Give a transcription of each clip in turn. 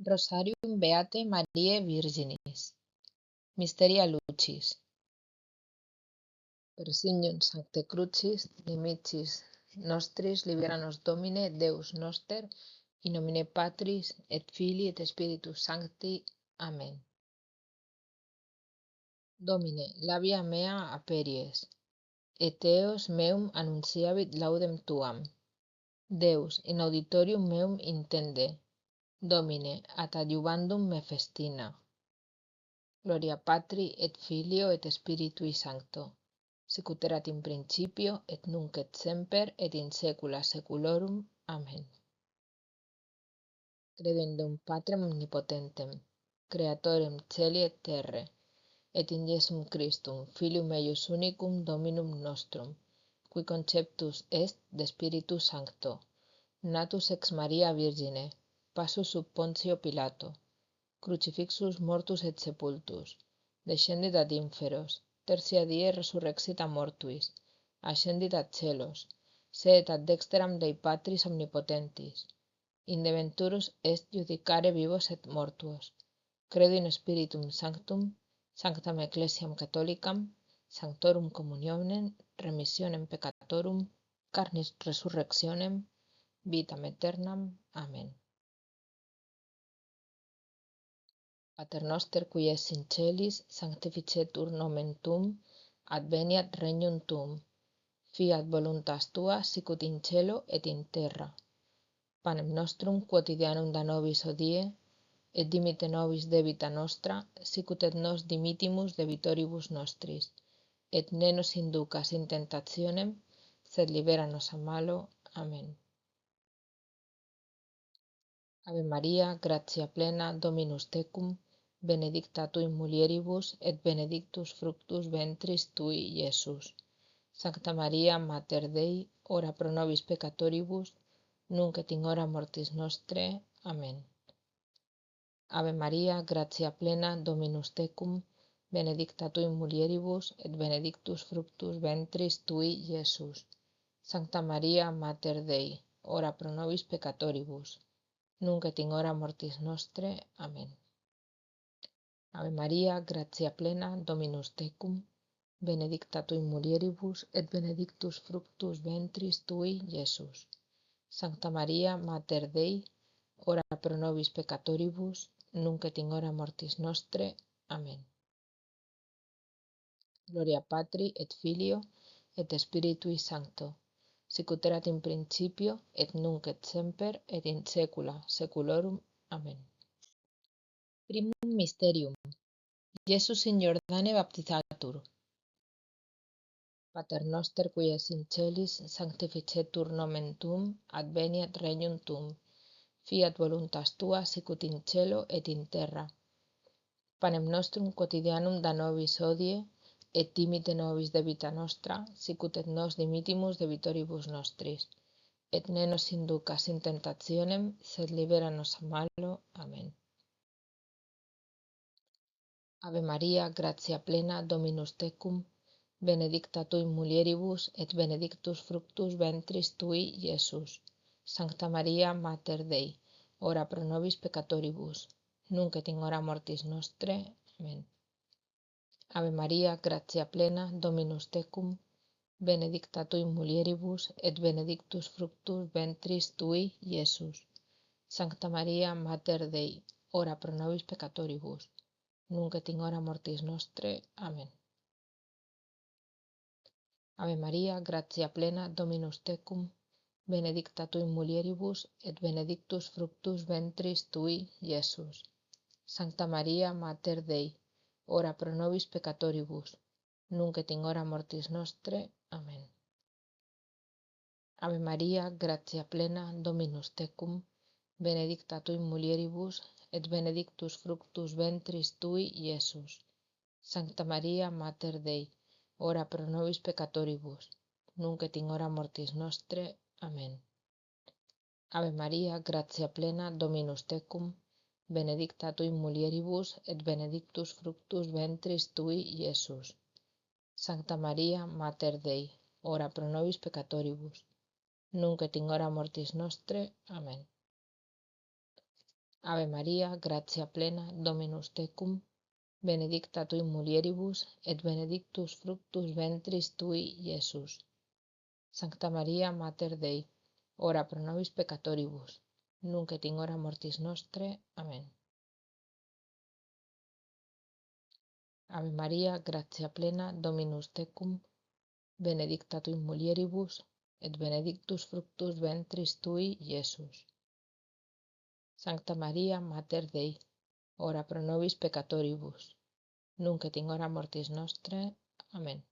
Rosarium Beate Mariae Virginis. Mysteria Lucis. Per signum Sancte Crucis, nimicis nostris, libera nos Domine, Deus noster, in nomine Patris, et Filii, et Spiritus Sancti. Amen. Domine, labia mea aperies, et eos meum annunciavit laudem tuam. Deus, in auditorium meum intende. Domine, ad adiuvandum me festina. Gloria Patri, et Filio, et Spiritui Sancto, sicut erat in principio, et nunc et semper, et in saecula saeculorum. Amen. Credo in Deum Patrem omnipotentem, Creatorem caeli et terrae, et in Iesum Christum, Filium eius unicum Dominum nostrum, qui conceptus est de Spiritu Sancto, natus ex Maria Virgine, passus sub Pontio Pilato, crucifixus mortus et sepultus, descendit ad inferos, tertia die resurrexit a mortuis, ascendit ad celos, sedet ad dexteram Dei Patris omnipotentis, in deventurus est judicare vivos et mortuos. Credo in Spiritum Sanctum, sanctam Ecclesiam Catholicam, sanctorum communionem, remissionem peccatorum, carnis resurrectionem, vitam aeternam. Amen. Pater noster qui es in celis, sanctificetur nomen tuum, adveniat regnum tuum, fiat voluntas tua sicut in cielo et in terra. Panem nostrum quotidianum da nobis hodie, et dimite nobis debita nostra, sicut et nos dimitimus debitoribus nostris, et ne nos inducas in tentationem, sed libera nos a malo. Amen. Ave Maria, gratia plena, Dominus tecum, benedicta tui mulieribus, et benedictus fructus ventris tui, Iesus. Sancta Maria, Mater Dei, ora pro nobis peccatoribus, nunc et in hora mortis nostrae. Amen. Ave Maria, gratia plena, Dominus tecum, benedicta tui mulieribus, et benedictus fructus ventris tui, Iesus. Sancta Maria, Mater Dei, ora pro nobis peccatoribus, nunc et in hora mortis nostrae. Amen. Ave Maria, gratia plena, Dominus tecum, benedicta tui mulieribus, et benedictus fructus ventris tui, Iesus. Sancta Maria, Mater Dei, ora pro nobis peccatoribus, nunc et in hora mortis nostrae. Amen. Gloria Patri, et Filio, et Spiritui Sancto, sicut erat in principio, et nunc et semper, et in saecula saeculorum. Amen. Primum Mysterium. Iesus in Jordane baptizatur. Pater noster qui es in celis, sanctificetur nomen tuum, adveniat regnum tuum, fiat voluntas tua sicut in cielo et in terra. Panem nostrum quotidianum da nobis hodie, et dimite nobis debita nostra, sicut et nos dimitimus debitoribus nostris, et ne nos inducas in tentationem, sed libera nos a malo. Amen. Ave Maria, gratia plena, Dominus tecum, benedicta tui mulieribus, et benedictus fructus ventris tui, Iesus. Sancta Maria, Mater Dei, ora pro nobis peccatoribus, nunc et in hora mortis nostrae. Amen. Ave Maria, gratia plena, Dominus tecum, benedicta tui mulieribus, et benedictus fructus ventris tui, Iesus. Sancta Maria, Mater Dei, ora pro nobis peccatoribus, nunc et in hora mortis nostrae. Amen. Ave Maria, gratia plena, Dominus tecum, benedicta tui mulieribus, et benedictus fructus ventris tui, Iesus. Sancta Maria, Mater Dei, ora pro nobis peccatoribus, nunc et in hora mortis nostrae. Amen. Ave Maria, gratia plena, Dominus tecum, benedicta tui mulieribus, et benedictus fructus ventris tui, Iesus. Sancta Maria, Mater Dei, ora pro nobis peccatoribus, nunc et in hora mortis nostrae. Amen. Ave Maria, gratia plena, Dominus tecum, benedicta tui mulieribus, et benedictus fructus ventris tui, Iesus. Sancta Maria, Mater Dei, ora pro nobis peccatoribus, nunc et in hora mortis nostrae. Amen. Ave Maria, gratia plena, Dominus tecum, benedicta tui mulieribus, et benedictus fructus ventris tui, Iesus. Sancta Maria, Mater Dei, ora pro nobis peccatoribus, nunc et in hora mortis nostre. Amen. Ave Maria, gratia plena, Dominus tecum, benedicta tui mulieribus, et benedictus fructus ventris tui, Iesus. Sancta Maria, Mater Dei, ora pro nobis peccatoribus, nunc et in hora mortis nostre. Amen.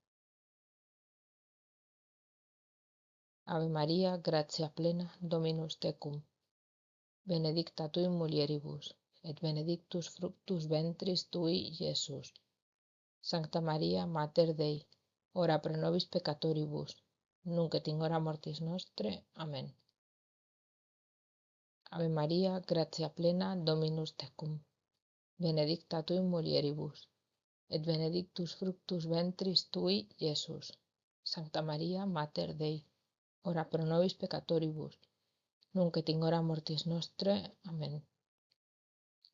Ave Maria, gratia plena, Dominus tecum, benedicta tui mulieribus, et benedictus fructus ventris tui, Iesus. Sancta Maria, Mater Dei, ora pro nobis peccatoribus, nunc et in hora mortis nostre. Amen. Ave Maria, gratia plena, Dominus tecum, benedicta tui mulieribus, et benedictus fructus ventris tui, Iesus. Sancta Maria, Mater Dei, ora pro nobis peccatoribus, nunc et in hora mortis nostre. Amen.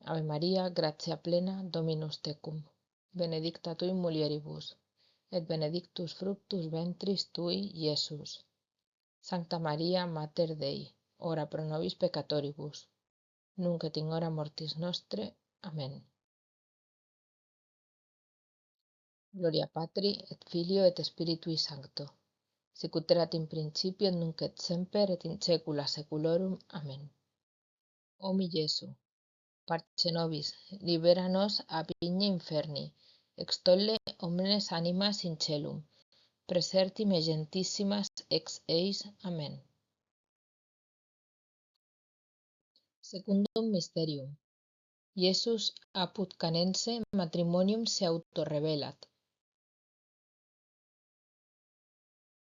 Ave Maria, gratia plena, Dominus tecum, benedicta tui mulieribus, et benedictus fructus ventris tui, Iesus. Sancta Maria, Mater Dei, ora pro nobis peccatoribus, nunc et in hora mortis nostre. Amen. Gloria Patri, et Filio, et Spiritui Sancto, sicut erat in principio, et nunc et semper, et in saecula saeculorum. Amen. O mi Iesu, parce nobis, libera nos ab igne inferni, extolle omnes animas in celum, preserti me gentissimas ex eis. Amen. Secundum mysterium. Iesus apud canense matrimonium se auto-revelat.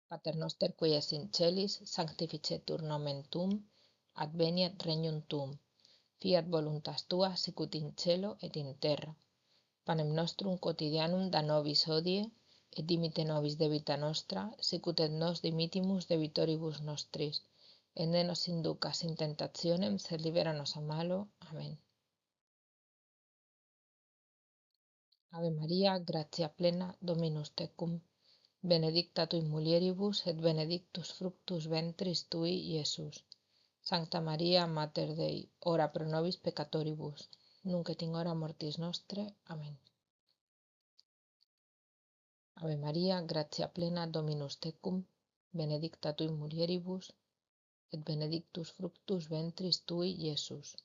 Pater noster qui es in celis, sanctificetur nomen tuum, adveniat regnum tuum, fiat voluntas tua sicut in cielo et in terra. Panem nostrum quotidianum da nobis hodie, et dimite nobis debita nostra, sicut et nos dimitimus debitoribus nostris, et ne nos inducas in tentationem, sed libera nos a malo. Amen. Ave Maria, gratia plena, Dominus tecum, benedicta tui mulieribus, et benedictus fructus ventris tui, Iesus. Sancta Maria, Mater Dei, ora pro nobis peccatoribus, nunc et in hora mortis nostre. Amen. Ave Maria, gratia plena, Dominus tecum, benedicta tui mulieribus, et benedictus fructus ventris tui, Iesus.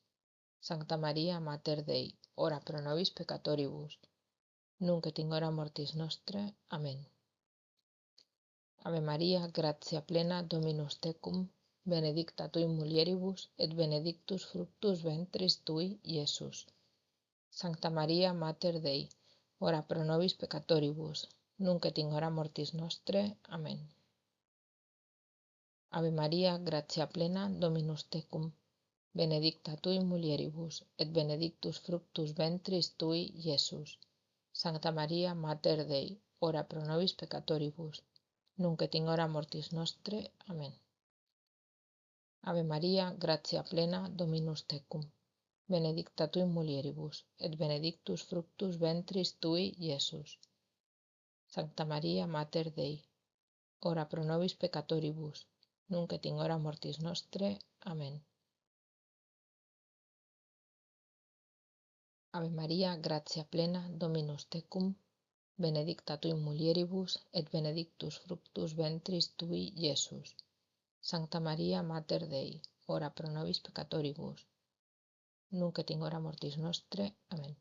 Sancta Maria, Mater Dei, ora pro nobis peccatoribus, nunc et in hora mortis nostre. Amen. Ave Maria, gratia plena, Dominus tecum, benedicta tui mulieribus, et benedictus fructus ventris tui, Iesus. Sancta Maria, Mater Dei, ora pro nobis peccatoribus, nunc et in hora mortis nostre. Amen. Ave Maria, gratia plena, Dominus tecum, benedicta tui mulieribus, et benedictus fructus ventris tui, Iesus. Sancta Maria, Mater Dei, ora pro nobis peccatoribus, nunc et in hora mortis nostre. Amen. Ave Maria, gratia plena, Dominus tecum, benedicta tui mulieribus, et benedictus fructus ventris tui, Iesus. Sancta Maria, Mater Dei, ora pro nobis peccatoribus, nunc et in hora mortis nostre. Amen. Ave Maria, gratia plena, Dominus tecum, benedicta tui mulieribus, et benedictus fructus ventris tui, Iesus. Sancta Maria, Mater Dei, ora pro nobis peccatoribus, nunc et in hora mortis nostre. Amen.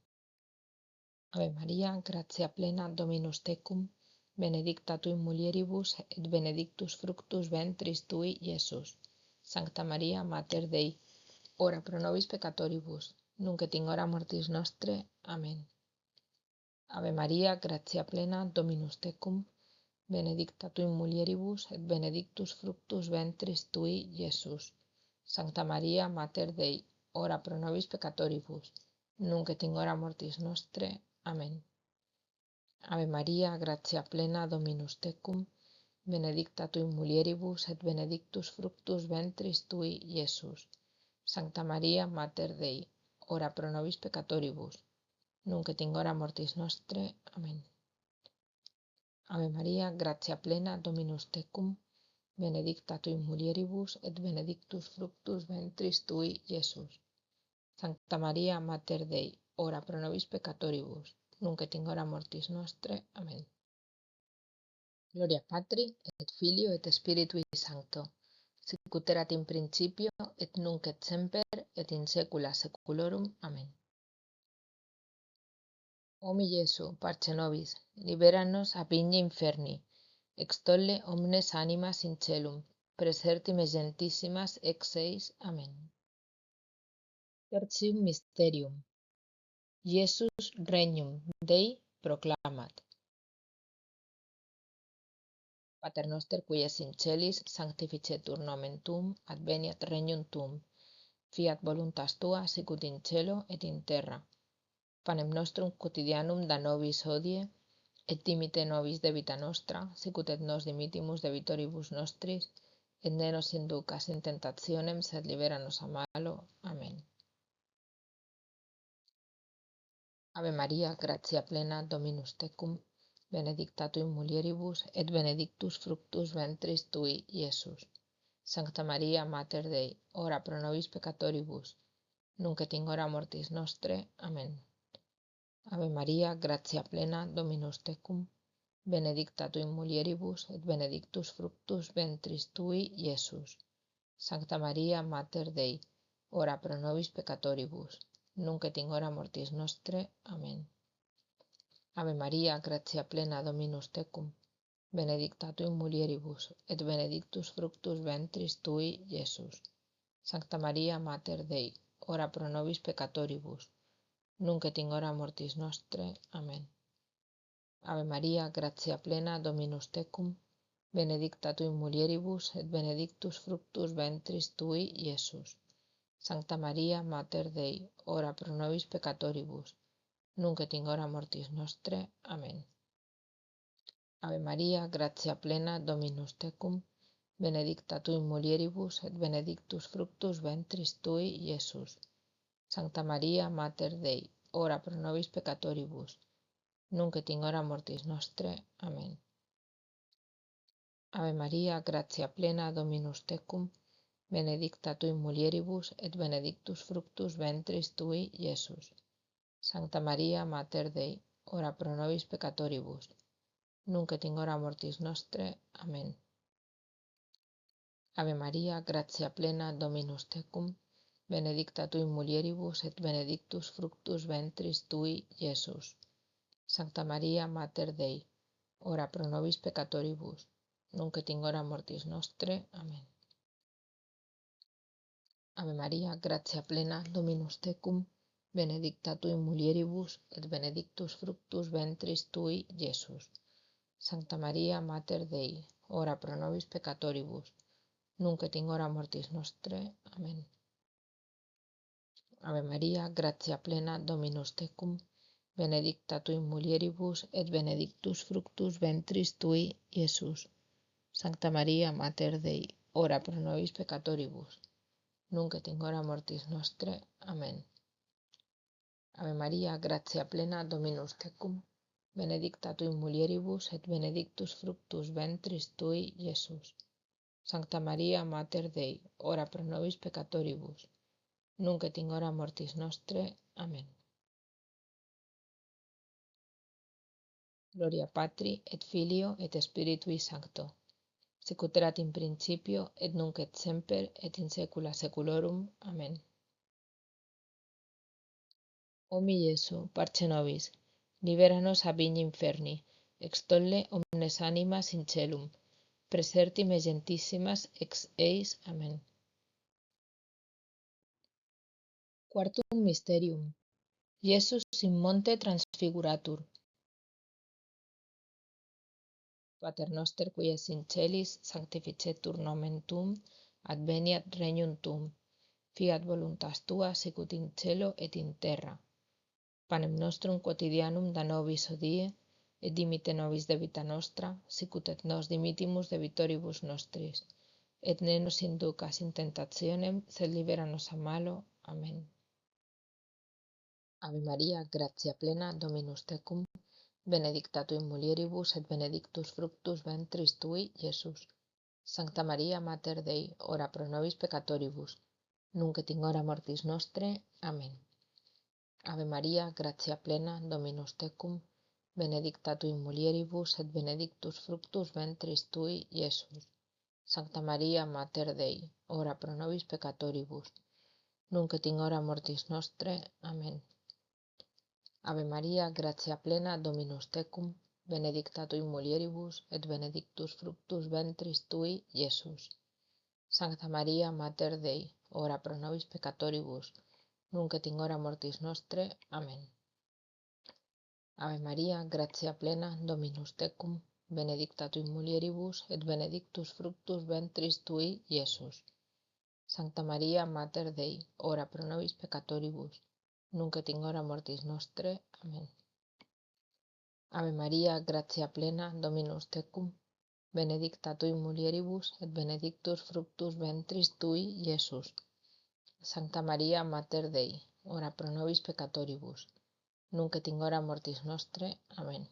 Ave Maria, gratia plena, Dominus tecum, benedicta tui mulieribus, et benedictus fructus ventris tui, Iesus. Sancta Maria, Mater Dei, ora pro nobis peccatoribus, nunc et in hora mortis nostre. Amen. Ave Maria, gratia plena, Dominus tecum, benedicta tui mulieribus, et benedictus fructus ventris tui, Iesus. Sancta Maria, Mater Dei, ora pro nobis peccatoribus, nunc et in hora mortis nostre. Amen. Ave Maria, gratia plena, Dominus tecum, benedicta tui mulieribus, et benedictus fructus ventris tui, Iesus. Sancta Maria, Mater Dei, ora pro nobis peccatoribus, nunc et in hora mortis nostre. Amen. Ave Maria, gratia plena, Dominus tecum, benedicta tui in mulieribus, et benedictus fructus ventris tui, Iesus. Sancta Maria, Mater Dei, ora pro nobis peccatoribus, nunc et in hora mortis nostre. Amen. Gloria Patri, et Filio, et Spiritui Sancto, sicut erat in principio, et nunc et semper, et in saecula saeculorum. Amen. O mi Iesu, parce nobis, libera-nos a vigne inferni, extolle omnes animas in celum, presertime gentissimas ex eis. Amen. Tertium mysterium. Iesus regnum Dei proclamat. Pater noster qui es in celis, sanctificetur nomen tuum, adveniat regnum tuum, fiat voluntas tua sicut in cielo et in terra. Panem nostrum quotidianum da nobis hodie, et dimite nobis debita nostra, sicut et nos dimitimus debitoribus nostris, et ne nos inducas in tentationem, sed libera-nos a malo. Amen. Ave Maria, gratia plena, Dominus tecum, benedicta tui in mulieribus, et benedictus fructus ventris tui, Iesus. Sancta Maria, Mater Dei, ora pro nobis peccatoribus, nunc et in hora mortis nostre. Amen. Ave Maria, gratia plena, Dominus tecum, benedicta tui in mulieribus, et benedictus fructus ventris tui, Iesus. Sancta Maria, Mater Dei, ora pro nobis peccatoribus, nunc et in hora mortis nostre. Amen. Ave Maria, gratia plena, Dominus tecum, benedicta tui in mulieribus, et benedictus fructus ventris tui, Iesus. Sancta Maria, Mater Dei, ora pro nobis peccatoribus, nunc et in hora mortis nostre. Amen. Ave Maria, gratia plena, Dominus tecum, benedicta tui in mulieribus, et benedictus fructus ventris tui, Iesus. Sancta Maria, Mater Dei, ora pro nobis peccatoribus, nunc et in hora mortis nostre. Amen. Ave Maria, gratia plena, Dominus tecum, benedicta tui in mulieribus, et benedictus fructus ventris tui, Iesus. Sancta Maria, Mater Dei, ora pro nobis peccatoribus, nunc et in hora mortis nostre. Amen. Ave Maria, gratia plena, Dominus tecum, benedicta tui in mulieribus, et benedictus fructus ventris tui, Iesus. Sancta Maria, Mater Dei, ora pro nobis peccatoribus, nunc et in hora mortis nostre. Amen. Ave Maria, gratia plena, Dominus tecum, benedicta tui in mulieribus, et benedictus fructus ventris tui, Iesus. Sancta Maria, Mater Dei, ora pro nobis peccatoribus, nunc et in hora mortis nostre. Amen. Ave Maria, gratia plena, Dominus tecum, benedicta tui in mulieribus, et benedictus fructus ventris tui, Iesus. Sancta Maria, Mater Dei, ora pro nobis peccatoribus, nunc et in hora mortis nostre. Amen. Ave Maria, gratia plena, Dominus tecum, benedicta tui in mulieribus, et benedictus fructus ventris tui, Iesus. Sancta Maria, Mater Dei, ora pro nobis peccatoribus, nunc et in hora mortis nostre. Amen. Ave Maria, gratia plena, Dominus tecum, benedicta tui in mulieribus, et benedictus fructus ventris tui, Iesus. Sancta Maria, Mater Dei, ora pro nobis peccatoribus, nunc et in hora mortis nostre. Amen. Gloria Patri, et Filio, et Spiritui Sancto, sicut erat in principio, et nunc et semper, et in saecula saeculorum. Amen. O mi Iesu, parce nobis, libera-nos a vigne inferni, extolle omnes animas in celum, presertime gentissimas ex eis. Amen. Quartum mysterium. Iesus in monte transfiguratur. Pater noster qui es in celis, sanctificetur nomen tuum, adveniat regnum tuum, fiat voluntas tua sicut in cielo et in terra. Panem nostrum quotidianum da nobis hodie, et dimite nobis debita nostra, sicut et nos dimitimus debitoribus nostris, et ne nos inducas in tentationem, sed libera-nos a malo. Amen. Ave Maria, gratia plena, Dominus tecum, benedicta tu in mulieribus et benedictus fructus ventris tui, Iesus. Sancta Maria, Mater Dei, ora pro nobis peccatoribus, nunc et in hora mortis nostre. Amen. Ave Maria, gratia plena, Dominus tecum, benedicta tu in mulieribus et benedictus fructus ventris tui, Iesus. Sancta Maria, Mater Dei, ora pro nobis peccatoribus, nunc et in hora mortis nostre. Amen. Ave Maria, gratia plena, Dominus tecum, benedicta tu in mulieribus et benedictus fructus ventris tui, Iesus. Sancta Maria, Mater Dei, ora pro nobis peccatoribus, nunc et in hora mortis nostre. Amen. Ave Maria, gratia plena, Dominus tecum, benedicta tu in mulieribus et benedictus fructus ventris tui, Iesus. Sancta Maria, Mater Dei, ora pro nobis peccatoribus, nunc et in hora mortis nostre. Amen. Ave Maria, gratia plena, Dominus tecum, benedicta tu in mulieribus et benedictus fructus ventris tui, Iesus. Sancta Maria, Mater Dei, ora pro nobis peccatoribus, nunc et in hora mortis nostre. Amen.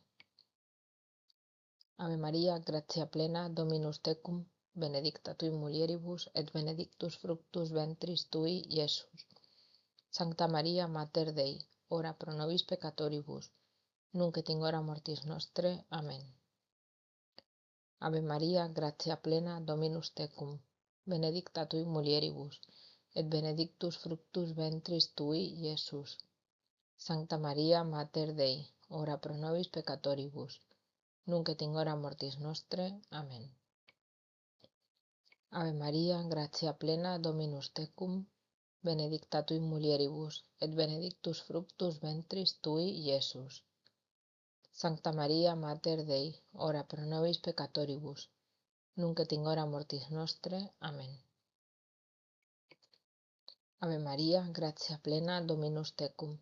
Ave Maria, gratia plena, Dominus tecum, benedicta tu in mulieribus et benedictus fructus ventris tui, Iesus. Sancta Maria, Mater Dei, ora pro nobis peccatoribus, nunc et in hora mortis nostre. Amen. Ave Maria, gratia plena, Dominus tecum, benedicta tu in mulieribus, et benedictus fructus ventris tui, Iesus. Sancta Maria, Mater Dei, ora pro nobis peccatoribus, nunc et in hora mortis nostre. Amen. Ave Maria, gratia plena, Dominus tecum, benedicta tu in mulieribus, et benedictus fructus ventris tui, Iesus. Sancta Maria, Mater Dei, ora pro nobis peccatoribus, nunc et in hora mortis nostre. Amen. Ave Maria, gratia plena, Dominus tecum,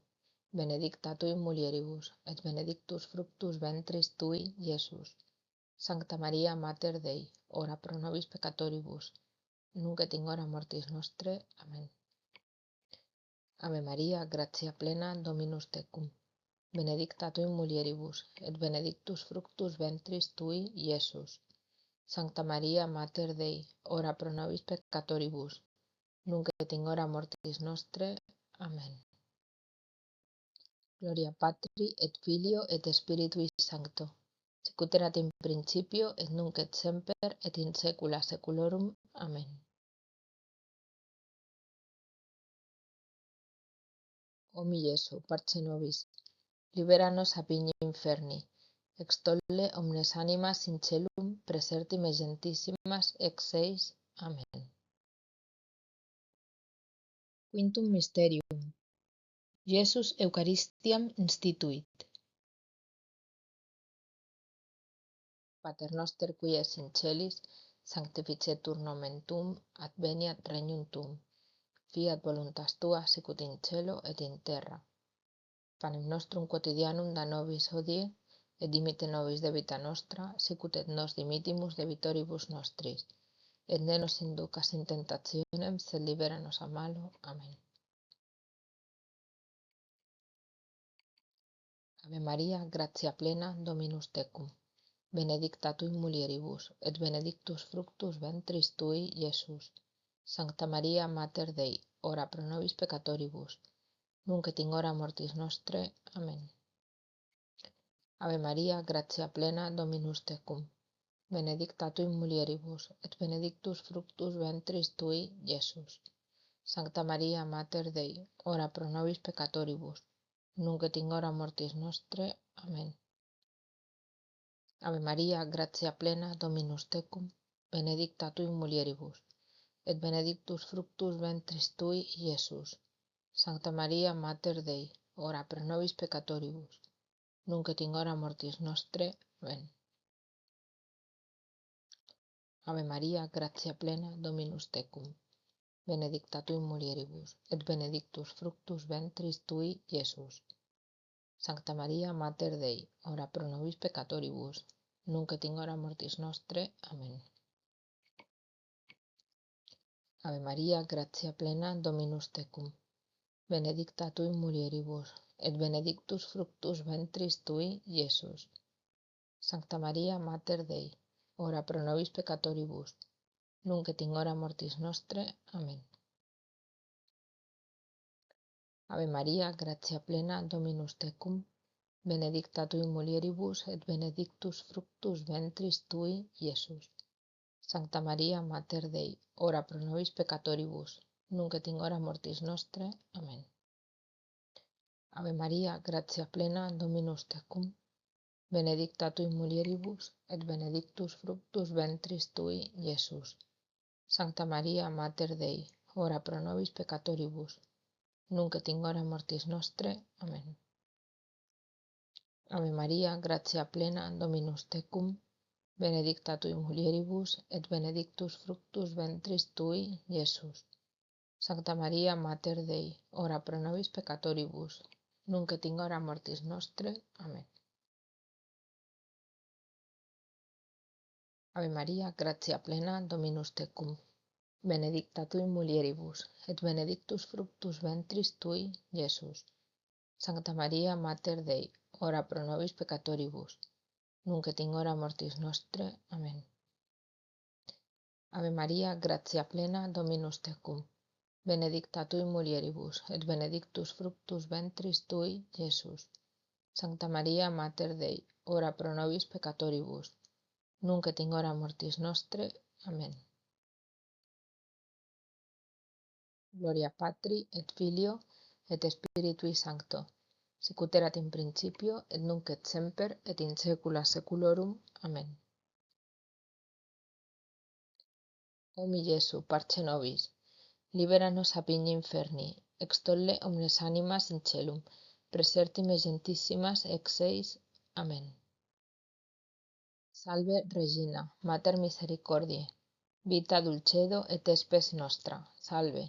benedicta tu in mulieribus, et benedictus fructus ventris tui, Iesus. Sancta Maria, Mater Dei, ora pro nobis peccatoribus, nunc et in hora mortis nostre. Amen. Ave Maria, gratia plena, Dominus tecum, benedicta tu in mulieribus, et benedictus fructus ventris tui, Iesus. Sancta Maria, Mater Dei, ora pro nobis peccatoribus, nunc et in hora mortis nostre. Amen. Gloria Patri et Filio et Spiritui Sancto, sicut erat in principio et nunc et semper et in saecula saeculorum. Amen. O mi Iesu, parce nobis, libera nos a pigni inferni, extolle omnes animas in celum, praesertim gentissimas ex seis. Amen. Quintum Mysterium. Iesus Eucharistiam instituit. Pater noster qui es in celis, sanctificetur nomen tuum, adveniat regnum tuum, fiat voluntas tua sicut in cielo et in terra. Panem nostrum quotidianum da nobis hodie, et dimitte nobis debita nostra, sicut et nos dimittimus debitoribus nostris, et ne nos inducas in tentationem, sed libera nos a malo. Amen. Ave Maria, gratia plena, Dominus tecum, benedicta tu in mulieribus, et benedictus fructus ventris tui, Iesus. Sancta Maria, Mater Dei, ora pro nobis peccatoribus, nunc et in hora mortis nostre. Amen. Ave Maria, gratia plena, Dominus tecum, benedicta tu in mulieribus, et benedictus fructus ventris tui, Iesus. Sancta Maria, Mater Dei, ora pro nobis peccatoribus, nunc et in hora mortis nostre. Amen. Ave Maria, gratia plena, Dominus tecum, benedicta tu in mulieribus, et benedictus fructus ventris tui, Iesus. Sancta Maria, Mater Dei, ora pro nobis peccatoribus, nunc et in hora mortis nostre. Amen. Ave Maria, gratia plena, Dominus tecum, benedicta tu in mulieribus, et benedictus fructus ventris tui, Iesus. Sancta Maria, Mater Dei, ora pro nobis peccatoribus, nunc et in hora mortis nostre. Amen. Ave Maria, gratia plena, Dominus tecum, benedicta tu in mulieribus, et benedictus fructus ventris tui, Iesus. Sancta Maria, Mater Dei, ora pro nobis peccatoribus, nunc et in hora mortis nostre. Amen. Ave Maria, gratia plena, Dominus tecum, benedicta tui mulieribus, et benedictus fructus ventris tui, Iesus. Sancta Maria, Mater Dei, ora pro nobis peccatoribus, nunc et in hora mortis nostre. Amen. Ave Maria, gratia plena, Dominus tecum, benedicta tui mulieribus, et benedictus fructus ventris tui, Iesus. Sancta Maria, Mater Dei, ora pro nobis peccatoribus, nunc et in hora mortis nostre. Amen. Ave Maria, gratia plena, Dominus tecum, benedicta tui mulieribus, et benedictus fructus ventris tui, Iesus. Sancta Maria, Mater Dei, ora pro nobis peccatoribus, nunc et in hora mortis nostre. Amen. Ave Maria, gratia plena, Dominus tecum, benedicta tui mulieribus, et benedictus fructus ventris tui, Iesus. Sancta Maria, Mater Dei, ora pro nobis peccatoribus, nunc et in hora mortis nostre. Amen. Ave Maria, gratia plena, Dominus tecum, benedicta tui mulieribus, et benedictus fructus ventris tui, Iesus. Sancta Maria, Mater Dei, ora pro nobis peccatoribus, nunc et in hora mortis nostre. Amen. Gloria Patri, et Filio, et Spiritui Sancto, sicut erat in principio, et nunc et semper, et in saecula saeculorum. Amen. O mi Iesu, parce nobis, libera nos a pigni inferni, extolle omnes animas in celum, presertime gentissimas ex eis. Amen. Salve Regina, Mater misericordiae, vita dulcedo et spes nostra. Salve.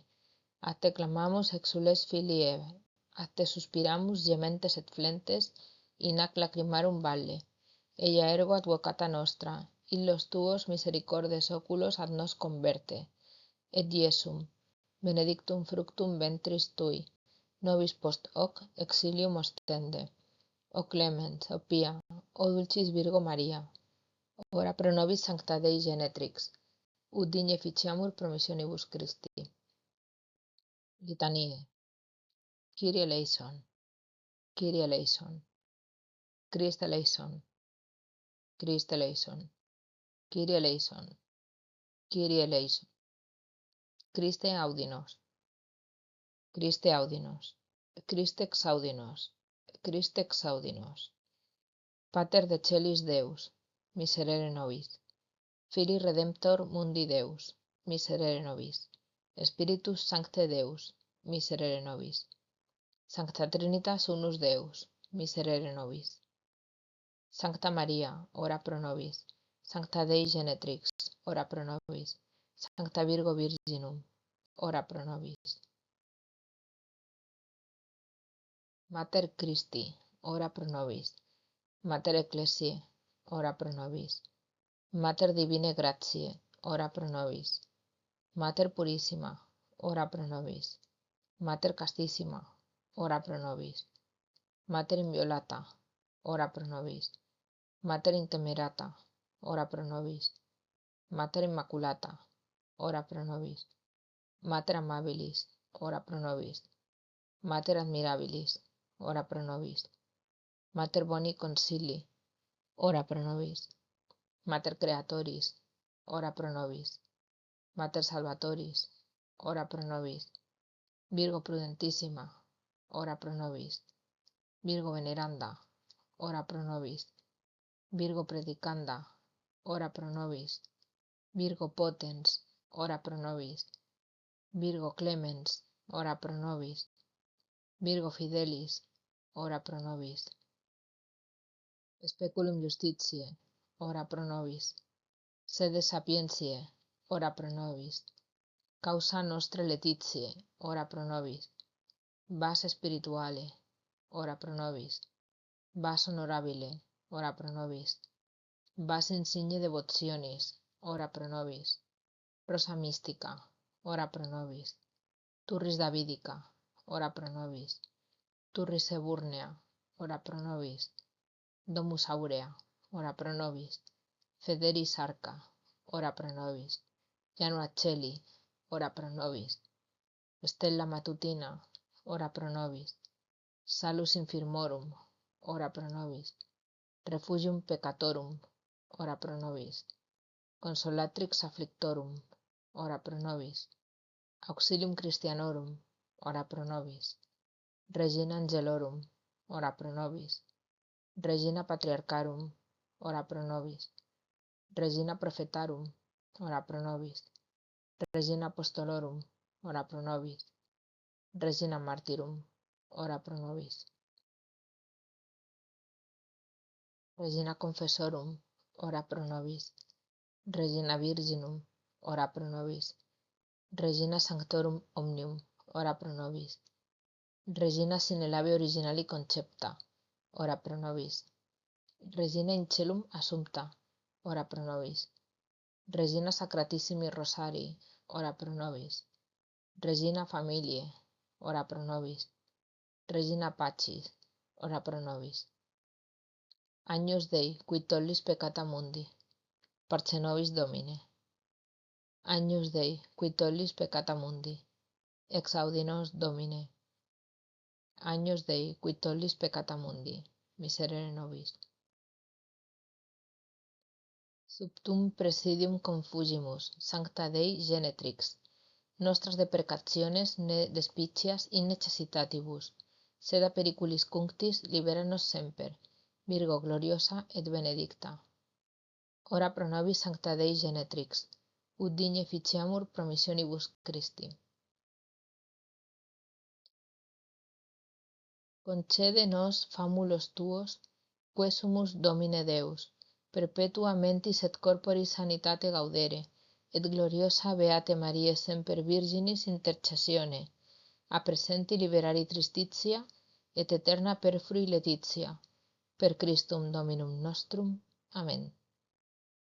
A te clamamus exules filii Eve, a te suspiramus gementes et flentes, in ac lacrimarum valle. Ella ergo advocata nostra, illos tuos misericordes oculos ad nos converte. Et Iesum, benedictum fructum ventris tui, nobis post hoc exilium ostende. O clemens, o pia, o dulcis Virgo Maria, ora pro nobis sancta Dei genetrix, ut digne ficiamur promissionibus Christi. Litanie. Kyrie eleison, Kyrie eleison, Christe eleison, Christe eleison, Kyrie eleison, Kyrie eleison, Christe audinos, Christe audinos, Christe exaudinos, Christe exaudinos. Pater de celis Deus, miserere nobis. Filii Redemptor mundi Deus, miserere nobis. Spiritus Sancte Deus, miserere nobis. Sancta Trinitas unus Deus, miserere nobis. Sancta Maria, ora pro nobis. Sancta Dei genetrix, ora pro nobis. Sancta Virgo Virginum, ora pro nobis. Mater Christi, ora pro nobis. Mater Ecclesiae, ora pro nobis. Mater Divinae Gratiae, ora pro nobis. Mater Purissima, ora pro nobis. Mater Castissima, ora pro nobis. Mater Inviolata, ora pro nobis. Mater Intemerata, ora pro nobis. Mater Immaculata, ora pro nobis. Mater Amabilis, ora pro nobis. Mater Admirabilis, ora pro nobis. Mater Boni Consilii, ora pro nobis. Mater Creatoris, ora pro nobis. Mater Salvatoris, ora pro nobis. Virgo Prudentissima, ora pro nobis. Virgo Veneranda, ora pro nobis. Virgo Predicanda, ora pro nobis. Virgo Potens, ora pro nobis. Virgo Clemens, ora pro nobis. Virgo Fidelis, ora pro nobis. Speculum Justitiae, ora pro nobis. Sede Sapientiae, ora pro nobis. Causa nostre Laetitiae, ora pro nobis. Vas Spirituale, ora pro nobis. Vas Honorabile, ora pro nobis. Vas Insigne Devotionis, ora pro nobis. Rosa Mystica, ora pro nobis. Turris Davidica, ora pro nobis. Turris Eburnea, ora pro nobis. Domus Aurea, ora pro nobis. Federis Arca, ora pro nobis. Janua Celi, ora pro nobis. Stella Matutina, ora pro nobis. Salus Infirmorum, ora pro nobis. Refugium Peccatorum, ora pro nobis. Consolatrix Afflictorum, ora pro nobis. Auxilium Christianorum, ora pro nobis. Regina Angelorum, ora pro nobis. Regina Patriarcharum, ora pro nobis. Regina Prophetarum, ora pro nobis. Regina Apostolorum, ora pro nobis. Regina Martyrum, ora pro nobis. Regina Confessorum, ora pro nobis. Regina Virginum, ora pro nobis. Regina Sanctorum Omnium, ora pro nobis. Regina sine labia originali concepta, ora pro nobis. Regina in celum assumpta, ora pro nobis. Regina Sacratissimi Rosarii, ora pro nobis. Regina Familiae, ora pro nobis. Regina Pacis, ora pro nobis. Agnus Dei, qui tollis peccata mundi, parce nobis Domine. Agnus Dei, qui tollis peccata mundi, exaudi nos Domine. Agnus Dei, qui tollis peccata mundi, miserere nobis. Subtum presidium confugimus, sancta Dei genetrix, nostras deprecationes ne despicias in necessitatibus, sed a periculis cunctis libera nos semper, Virgo gloriosa et benedicta. Ora pro nobis sancta Dei genetrix, ut digne ficiamur promissionibus Christi. Concede nos famulos tuos, quesumus Domine Deus, perpetua mentis et corporis sanitate gaudere, et gloriosa Beate Mariae semper Virginis intercessione, a presenti liberari tristitia, et eterna perfrui letitia, per Christum Dominum nostrum. Amen.